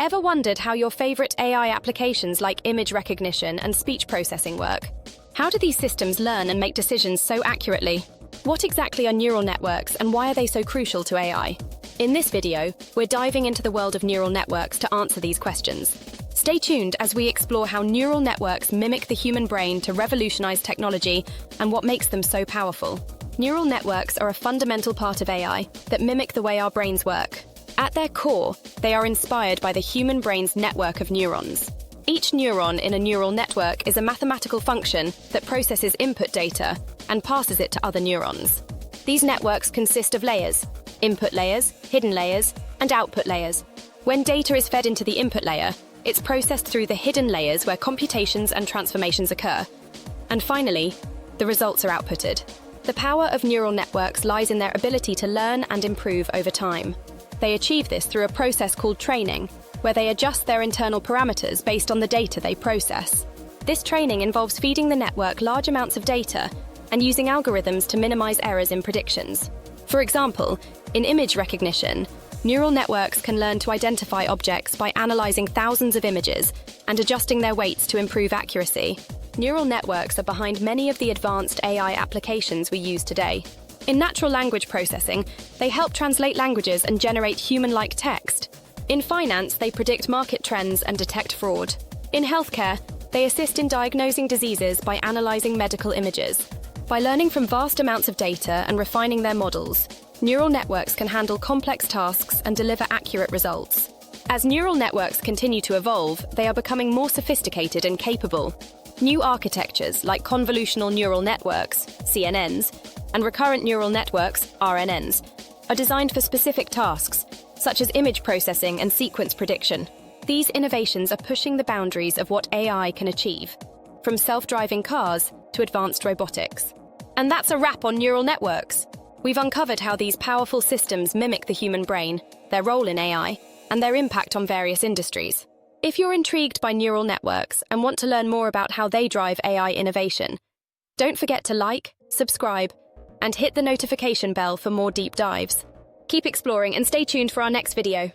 Ever wondered how your favorite AI applications like image recognition and speech processing work? How do these systems learn and make decisions so accurately? What exactly are neural networks and why are they so crucial to AI? In this video, we're diving into the world of neural networks to answer these questions. Stay tuned as we explore how neural networks mimic the human brain to revolutionize technology and what makes them so powerful. Neural networks are a fundamental part of AI that mimic the way our brains work. At their core, they are inspired by the human brain's network of neurons. Each neuron in a neural network is a mathematical function that processes input data and passes it to other neurons. These networks consist of layers: input layers, hidden layers, and output layers. When data is fed into the input layer, it's processed through the hidden layers where computations and transformations occur. And finally, the results are outputted. The power of neural networks lies in their ability to learn and improve over time. They achieve this through a process called training, where they adjust their internal parameters based on the data they process. This training involves feeding the network large amounts of data and using algorithms to minimize errors in predictions. For example, in image recognition, neural networks can learn to identify objects by analyzing thousands of images and adjusting their weights to improve accuracy. Neural networks are behind many of the advanced AI applications we use today. In natural language processing, they help translate languages and generate human-like text. In finance, they predict market trends and detect fraud. In healthcare, they assist in diagnosing diseases by analyzing medical images. By learning from vast amounts of data and refining their models, neural networks can handle complex tasks and deliver accurate results. As neural networks continue to evolve, they are becoming more sophisticated and capable. New architectures like convolutional neural networks, CNNs, and recurrent neural networks, RNNs, are designed for specific tasks, such as image processing and sequence prediction. These innovations are pushing the boundaries of what AI can achieve, from self-driving cars to advanced robotics. And that's a wrap on neural networks. We've uncovered how these powerful systems mimic the human brain, their role in AI, and their impact on various industries. If you're intrigued by neural networks and want to learn more about how they drive AI innovation, don't forget to like, subscribe, and hit the notification bell for more deep dives. Keep exploring and stay tuned for our next video.